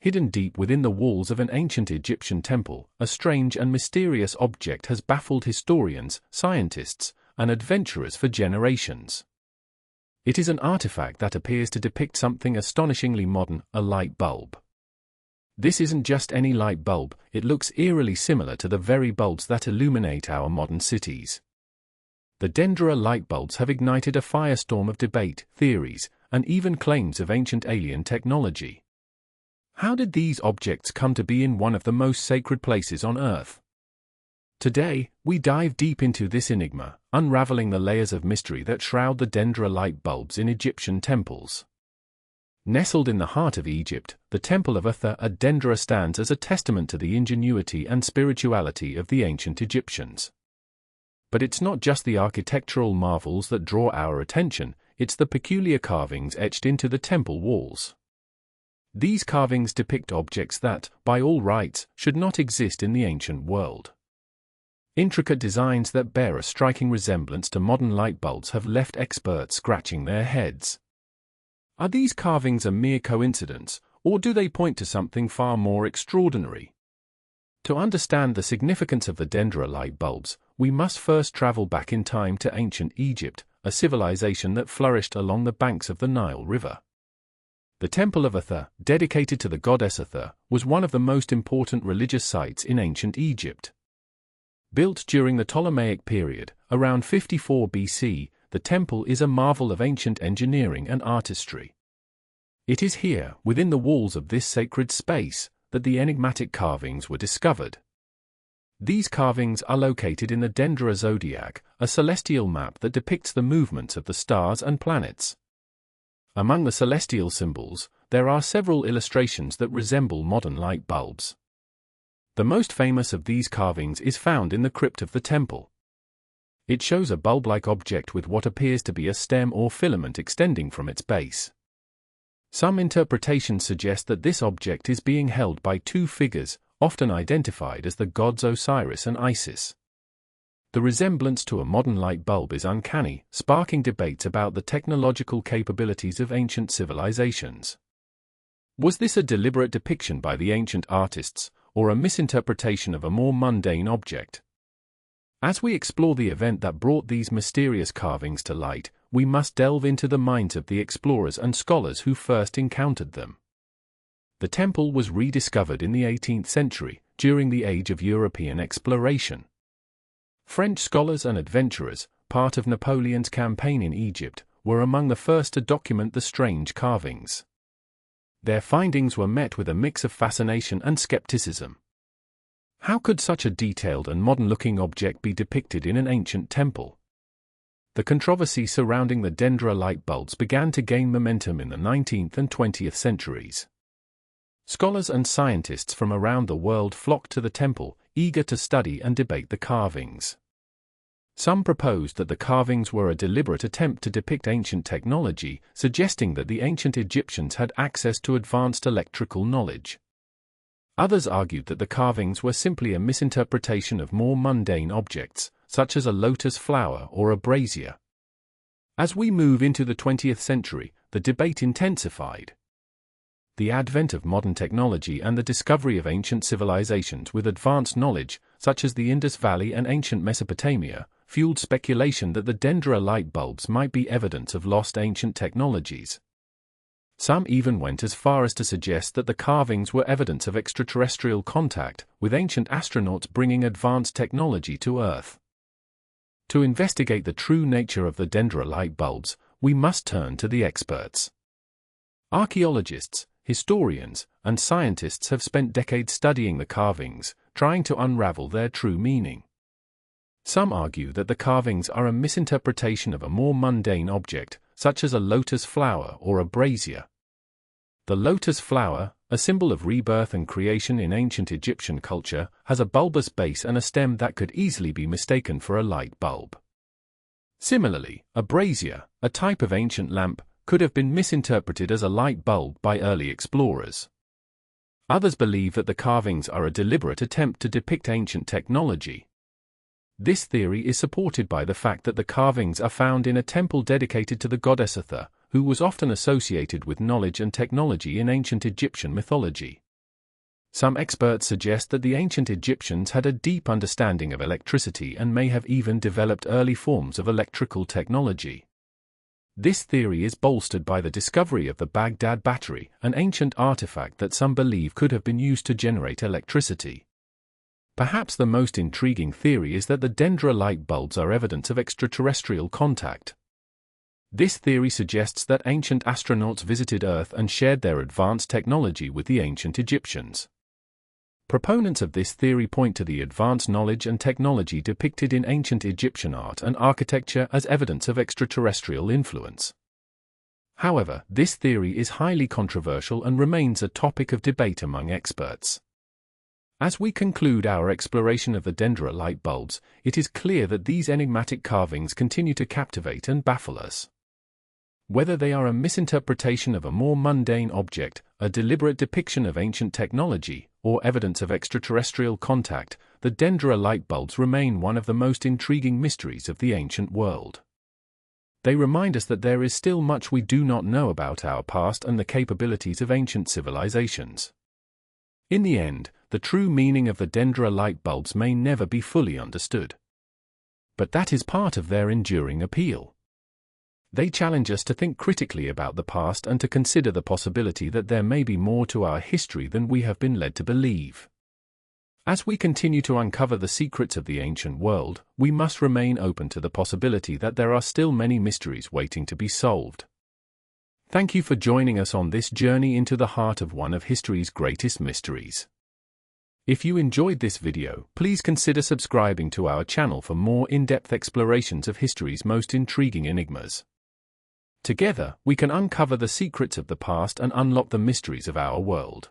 Hidden deep within the walls of an ancient Egyptian temple, a strange and mysterious object has baffled historians, scientists, and adventurers for generations. It is an artifact that appears to depict something astonishingly modern, a light bulb. This isn't just any light bulb, it looks eerily similar to the very bulbs that illuminate our modern cities. The Dendera light bulbs have ignited a firestorm of debate, theories, and even claims of ancient alien technology. How did these objects come to be in one of the most sacred places on Earth? Today, we dive deep into this enigma, unraveling the layers of mystery that shroud the Dendera light bulbs in Egyptian temples. Nestled in the heart of Egypt, the Temple of Atha at Dendera stands as a testament to the ingenuity and spirituality of the ancient Egyptians. But it's not just the architectural marvels that draw our attention, it's the peculiar carvings etched into the temple walls. These carvings depict objects that, by all rights, should not exist in the ancient world. Intricate designs that bear a striking resemblance to modern light bulbs have left experts scratching their heads. Are these carvings a mere coincidence, or do they point to something far more extraordinary? To understand the significance of the Dendera light bulbs, we must first travel back in time to ancient Egypt, a civilization that flourished along the banks of the Nile River. The Temple of Atha, dedicated to the goddess Atha, was one of the most important religious sites in ancient Egypt. Built during the Ptolemaic period, around 54 BC, the temple is a marvel of ancient engineering and artistry. It is here, within the walls of this sacred space, that the enigmatic carvings were discovered. These carvings are located in the Dendera zodiac, a celestial map that depicts the movements of the stars and planets. Among the celestial symbols, there are several illustrations that resemble modern light bulbs. The most famous of these carvings is found in the crypt of the temple. It shows a bulb-like object with what appears to be a stem or filament extending from its base. Some interpretations suggest that this object is being held by two figures, often identified as the gods Osiris and Isis. The resemblance to a modern light bulb is uncanny, sparking debates about the technological capabilities of ancient civilizations. Was this a deliberate depiction by the ancient artists, or a misinterpretation of a more mundane object? As we explore the event that brought these mysterious carvings to light, we must delve into the minds of the explorers and scholars who first encountered them. The temple was rediscovered in the 18th century, during the age of European exploration. French scholars and adventurers, part of Napoleon's campaign in Egypt, were among the first to document the strange carvings. Their findings were met with a mix of fascination and skepticism. How could such a detailed and modern-looking object be depicted in an ancient temple? The controversy surrounding the Dendera light bulbs began to gain momentum in the 19th and 20th centuries. Scholars and scientists from around the world flocked to the temple, eager to study and debate the carvings. Some proposed that the carvings were a deliberate attempt to depict ancient technology, suggesting that the ancient Egyptians had access to advanced electrical knowledge. Others argued that the carvings were simply a misinterpretation of more mundane objects, such as a lotus flower or a brazier. As we move into the 20th century, the debate intensified. The advent of modern technology and the discovery of ancient civilizations with advanced knowledge, such as the Indus Valley and ancient Mesopotamia, fueled speculation that the Dendera light bulbs might be evidence of lost ancient technologies. Some even went as far as to suggest that the carvings were evidence of extraterrestrial contact, with ancient astronauts bringing advanced technology to Earth. To investigate the true nature of the Dendera light bulbs, we must turn to the experts. Archaeologists, historians, and scientists have spent decades studying the carvings, trying to unravel their true meaning. Some argue that the carvings are a misinterpretation of a more mundane object, such as a lotus flower or a brazier. The lotus flower, a symbol of rebirth and creation in ancient Egyptian culture, has a bulbous base and a stem that could easily be mistaken for a light bulb. Similarly, a brazier, a type of ancient lamp, could have been misinterpreted as a light bulb by early explorers. Others believe that the carvings are a deliberate attempt to depict ancient technology. This theory is supported by the fact that the carvings are found in a temple dedicated to the goddess Atha, who was often associated with knowledge and technology in ancient Egyptian mythology. Some experts suggest that the ancient Egyptians had a deep understanding of electricity and may have even developed early forms of electrical technology. This theory is bolstered by the discovery of the Baghdad battery, an ancient artifact that some believe could have been used to generate electricity. Perhaps the most intriguing theory is that the Dendera light bulbs are evidence of extraterrestrial contact. This theory suggests that ancient astronauts visited Earth and shared their advanced technology with the ancient Egyptians. Proponents of this theory point to the advanced knowledge and technology depicted in ancient Egyptian art and architecture as evidence of extraterrestrial influence. However, this theory is highly controversial and remains a topic of debate among experts. As we conclude our exploration of the Dendera light bulbs, it is clear that these enigmatic carvings continue to captivate and baffle us. Whether they are a misinterpretation of a more mundane object, a deliberate depiction of ancient technology, or evidence of extraterrestrial contact, the Dendera light bulbs remain one of the most intriguing mysteries of the ancient world. They remind us that there is still much we do not know about our past and the capabilities of ancient civilizations. In the end, the true meaning of the Dendera light bulbs may never be fully understood. But that is part of their enduring appeal. They challenge us to think critically about the past and to consider the possibility that there may be more to our history than we have been led to believe. As we continue to uncover the secrets of the ancient world, we must remain open to the possibility that there are still many mysteries waiting to be solved. Thank you for joining us on this journey into the heart of one of history's greatest mysteries. If you enjoyed this video, please consider subscribing to our channel for more in-depth explorations of history's most intriguing enigmas. Together, we can uncover the secrets of the past and unlock the mysteries of our world.